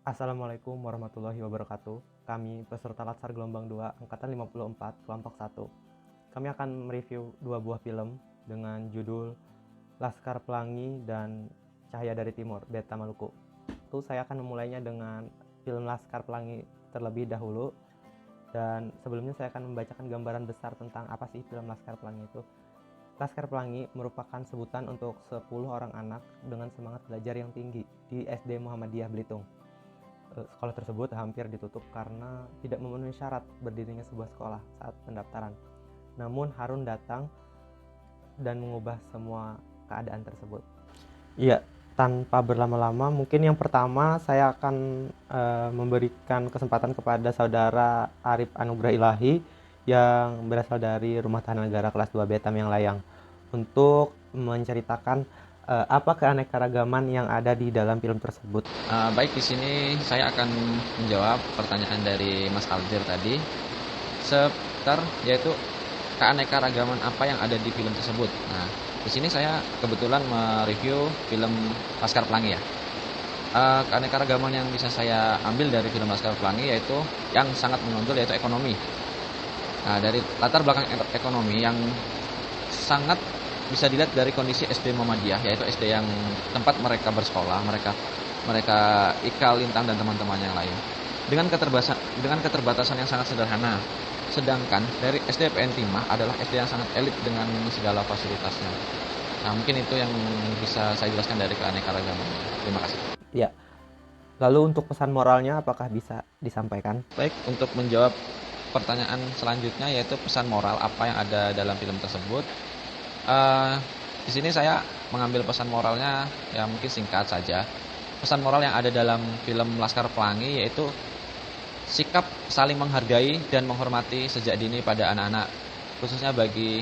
Assalamualaikum warahmatullahi wabarakatuh. Kami peserta Latsar Gelombang 2 Angkatan 54 Kelompok 1. Kami akan mereview dua buah film dengan judul Laskar Pelangi dan Cahaya dari Timur, Beta Maluku. Itu saya akan memulainya dengan film Laskar Pelangi terlebih dahulu. Dan sebelumnya saya akan membacakan gambaran besar tentang apa sih film Laskar Pelangi itu. Laskar Pelangi merupakan sebutan untuk 10 orang anak dengan semangat belajar yang tinggi di SD Muhammadiyah Belitung. Sekolah tersebut hampir ditutup karena tidak memenuhi syarat berdirinya sebuah sekolah saat pendaftaran. Namun Harun datang dan mengubah semua keadaan tersebut. Iya, tanpa berlama-lama, mungkin yang pertama saya akan memberikan kesempatan kepada saudara Arif Anugrah Ilahi yang berasal dari Rumah Tahanan Negara kelas 2 Beta Layang untuk menceritakan apa keanekaragaman yang ada di dalam film tersebut. Baik, di sini saya akan menjawab pertanyaan dari Mas Aldir tadi seputar yaitu keanekaragaman apa yang ada di film tersebut. Nah, di sini saya kebetulan mereview film Laskar Pelangi ya. Keanekaragaman yang bisa saya ambil dari film Laskar Pelangi yaitu yang sangat menonjol yaitu ekonomi. Nah, dari latar belakang ekonomi yang sangat bisa dilihat dari kondisi SD Muhammadiyah, yaitu SD yang tempat mereka bersekolah, mereka Ika Lintang dan teman-teman yang lain. Dengan keterbatasan yang sangat sederhana. Sedangkan dari SD PN Timah adalah SD yang sangat elit dengan segala fasilitasnya. Nah, mungkin itu yang bisa saya jelaskan dari keanekaragaman. Terima kasih. Ya. Lalu untuk pesan moralnya apakah bisa disampaikan? Baik, untuk menjawab pertanyaan selanjutnya yaitu pesan moral apa yang ada dalam film tersebut. Di sini saya mengambil pesan moralnya ya mungkin singkat saja. Pesan moral yang ada dalam film Laskar Pelangi yaitu sikap saling menghargai dan menghormati sejak dini pada anak-anak, khususnya bagi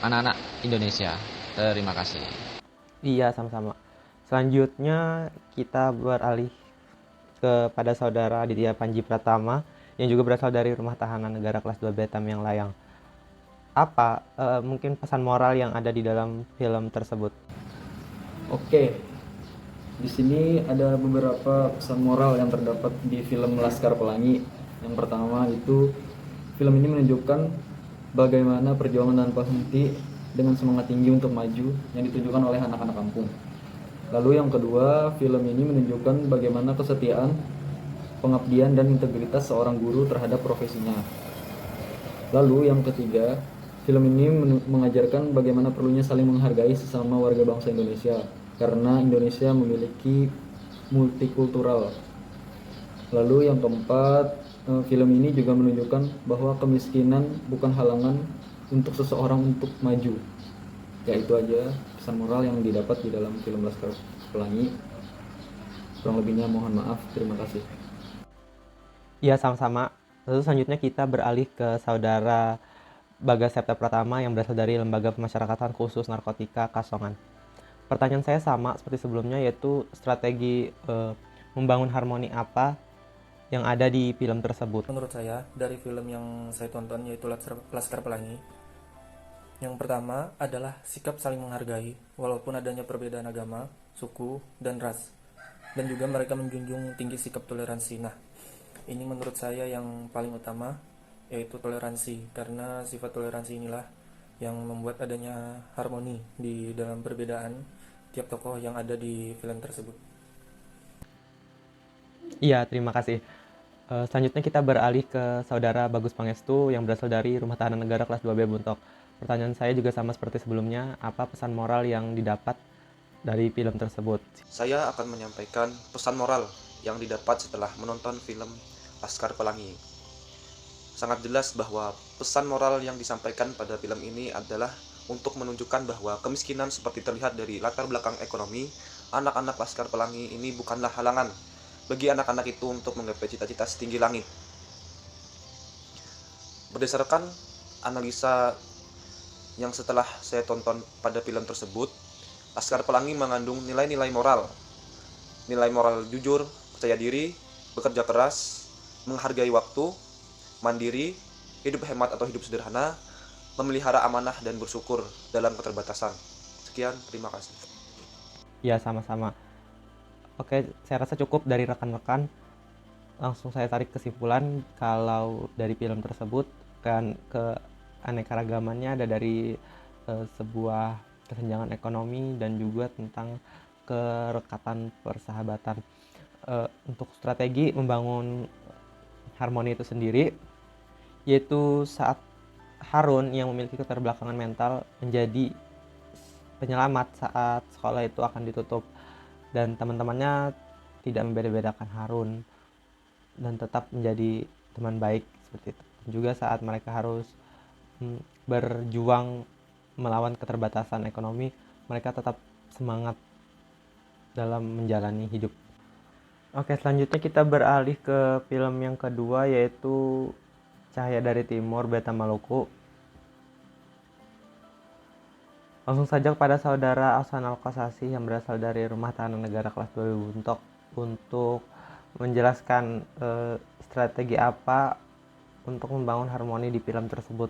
anak-anak Indonesia. Terima kasih. Iya, sama-sama. Selanjutnya kita beralih kepada saudara Aditya Panji Pratama yang juga berasal dari Rumah Tahanan Negara kelas 2 Beta Layang. Apa mungkin pesan moral yang ada di dalam film tersebut? Oke, di sini ada beberapa pesan moral yang terdapat di film Laskar Pelangi. Yang pertama itu film ini menunjukkan bagaimana perjuangan tanpa henti dengan semangat tinggi untuk maju yang ditujukan oleh anak-anak kampung. Lalu yang kedua, film ini menunjukkan bagaimana kesetiaan, pengabdian dan integritas seorang guru terhadap profesinya. Lalu yang ketiga, film ini mengajarkan bagaimana perlunya saling menghargai sesama warga bangsa Indonesia karena Indonesia memiliki multikultural. Lalu yang keempat, film ini juga menunjukkan bahwa kemiskinan bukan halangan untuk seseorang untuk maju. Ya, itu aja pesan moral yang didapat di dalam film Laskar Pelangi. Kurang lebihnya mohon maaf. Terima kasih. Iya, sama-sama. Lalu selanjutnya kita beralih ke saudara Bagas Septa Pratama yang berasal dari Lembaga Pemasyarakatan Khusus Narkotika Kasongan. Pertanyaan saya sama seperti sebelumnya, yaitu strategi membangun harmoni apa yang ada di film tersebut. Menurut saya, dari film yang saya tonton yaitu Laskar Pelangi, yang pertama adalah sikap saling menghargai walaupun adanya perbedaan agama, suku, dan ras. Dan juga mereka menjunjung tinggi sikap toleransi. Nah, ini menurut saya yang paling utama, yaitu toleransi, karena sifat toleransi inilah yang membuat adanya harmoni di dalam perbedaan tiap tokoh yang ada di film tersebut. Iya, terima kasih. Selanjutnya kita beralih ke saudara Bagus Pangestu yang berasal dari Rumah Tahanan Negara kelas 2B Buntok. Pertanyaan saya juga sama seperti sebelumnya, apa pesan moral yang didapat dari film tersebut? Saya akan menyampaikan pesan moral yang didapat setelah menonton film Laskar Pelangi. Sangat jelas bahwa pesan moral yang disampaikan pada film ini adalah untuk menunjukkan bahwa kemiskinan seperti terlihat dari latar belakang ekonomi, anak-anak Laskar Pelangi ini bukanlah halangan bagi anak-anak itu untuk menggapai cita-cita setinggi langit. Berdasarkan analisa yang setelah saya tonton pada film tersebut, Laskar Pelangi mengandung nilai-nilai moral. Nilai moral jujur, percaya diri, bekerja keras, menghargai waktu, mandiri, hidup hemat atau hidup sederhana, memelihara amanah dan bersyukur dalam keterbatasan. Sekian, terima kasih. Ya, sama-sama. Oke, saya rasa cukup dari rekan-rekan. Langsung saya tarik kesimpulan kalau dari film tersebut kan keanekaragamannya ada dari sebuah kesenjangan ekonomi dan juga tentang kerekatan persahabatan. Untuk strategi membangun harmoni itu sendiri, yaitu saat Harun yang memiliki keterbelakangan mental menjadi penyelamat saat sekolah itu akan ditutup, dan teman-temannya tidak membeda-bedakan Harun dan tetap menjadi teman baik seperti itu. Juga saat mereka harus berjuang melawan keterbatasan ekonomi, mereka tetap semangat dalam menjalani hidup. Oke, selanjutnya kita beralih ke film yang kedua, yaitu Cahaya dari Timur Beta Maluku. Langsung saja kepada saudara Ahsan Al-Qasasi yang berasal dari Rumah Tahanan Negara kelas 2 Buntok untuk menjelaskan strategi apa untuk membangun harmoni di film tersebut.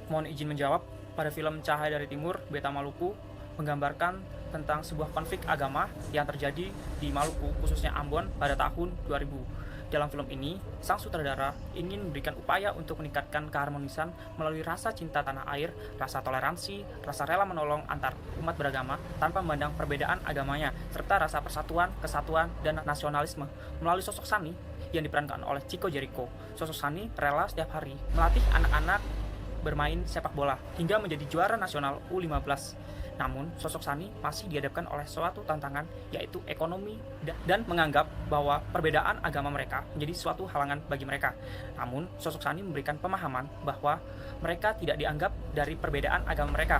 Mohon izin menjawab, pada film Cahaya dari Timur Beta Maluku menggambarkan tentang sebuah konflik agama yang terjadi di Maluku, khususnya Ambon pada tahun 2000. Dalam film ini, sang sutradara ingin memberikan upaya untuk meningkatkan keharmonisan melalui rasa cinta tanah air, rasa toleransi, rasa rela menolong antar umat beragama tanpa memandang perbedaan agamanya, serta rasa persatuan, kesatuan, dan nasionalisme melalui sosok Sani yang diperankan oleh Chico Jericho. Sosok Sani rela setiap hari melatih anak-anak bermain sepak bola hingga menjadi juara nasional U15. Namun, sosok Sani masih dihadapkan oleh suatu tantangan, yaitu ekonomi, dan menganggap bahwa perbedaan agama mereka menjadi suatu halangan bagi mereka. Namun, sosok Sani memberikan pemahaman bahwa mereka tidak dianggap dari perbedaan agama mereka,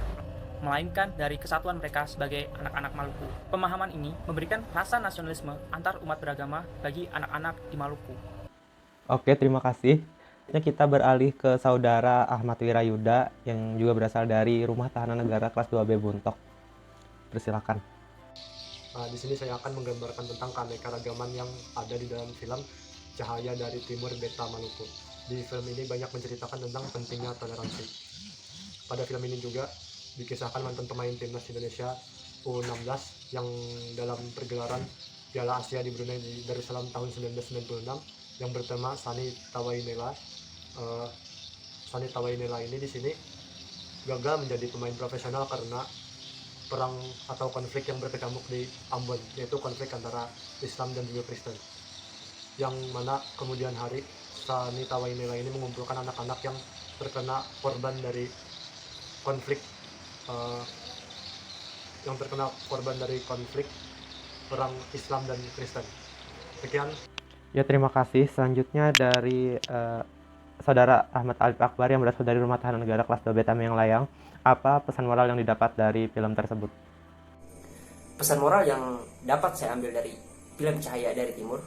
melainkan dari kesatuan mereka sebagai anak-anak Maluku. Pemahaman ini memberikan rasa nasionalisme antar umat beragama bagi anak-anak di Maluku. Oke, terima kasih. Kita beralih ke saudara Ahmad Wirayuda yang juga berasal dari Rumah Tahanan Negara kelas 2B Buntok. Persilakan. Di sini saya akan menggambarkan tentang keanekaragaman yang ada di dalam film Cahaya dari Timur Beta Maluku. Di film ini banyak menceritakan tentang pentingnya toleransi. Pada film ini juga dikisahkan mantan pemain timnas Indonesia U16 yang dalam pergelaran Piala Asia di Brunei Darussalam tahun 1996 yang bertema Sani Tawainela. Sani Tawainela ini di sini gagal menjadi pemain profesional karena perang atau konflik yang berkecamuk di Ambon, yaitu konflik antara Islam dan juga Kristen, yang mana kemudian hari Sani Tawainela ini mengumpulkan anak-anak yang terkena korban dari konflik perang Islam dan Kristen. Sekian. Ya, terima kasih. Selanjutnya dari saudara Ahmad Alif Akbar yang berasal dari Rumah Tahanan Negara kelas 2B Tameng Layang. Apa pesan moral yang didapat dari film tersebut? Pesan moral yang dapat saya ambil dari film Cahaya dari Timur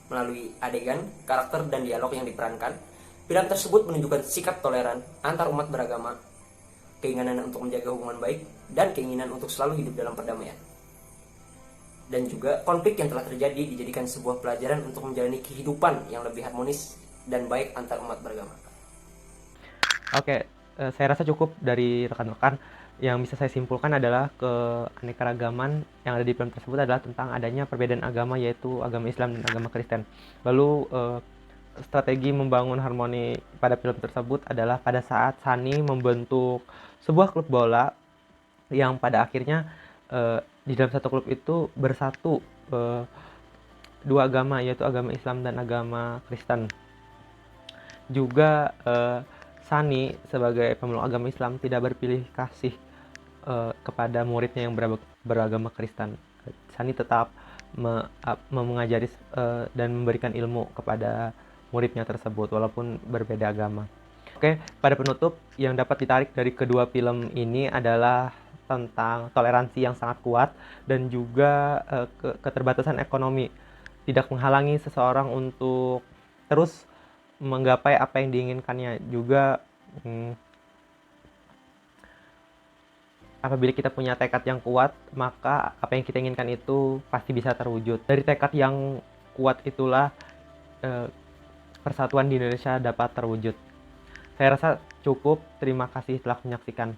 melalui adegan, karakter, dan dialog yang diperankan, film tersebut menunjukkan sikap toleran antar umat beragama, keinginan untuk menjaga hubungan baik, dan keinginan untuk selalu hidup dalam perdamaian. Dan juga konflik yang telah terjadi dijadikan sebuah pelajaran untuk menjalani kehidupan yang lebih harmonis dan baik antar umat beragama. Oke, saya rasa cukup dari rekan-rekan. Yang bisa saya simpulkan adalah keanekaragaman yang ada di film tersebut adalah tentang adanya perbedaan agama, yaitu agama Islam dan agama Kristen. Lalu strategi membangun harmoni pada film tersebut adalah pada saat Sani membentuk sebuah klub bola yang pada akhirnya di dalam satu klub itu bersatu dua agama, yaitu agama Islam dan agama Kristen. Juga Sani sebagai pemeluk agama Islam tidak berpilih kasih kepada muridnya yang beragama Kristen. Sani tetap mengajari dan memberikan ilmu kepada muridnya tersebut walaupun berbeda agama. Oke, pada penutup yang dapat ditarik dari kedua film ini adalah tentang toleransi yang sangat kuat dan juga keterbatasan ekonomi tidak menghalangi seseorang untuk terus menggapai apa yang diinginkannya. Juga apabila kita punya tekad yang kuat, maka apa yang kita inginkan itu pasti bisa terwujud. Dari tekad yang kuat itulah persatuan di Indonesia dapat terwujud. Saya rasa cukup. Terima kasih telah menyaksikan.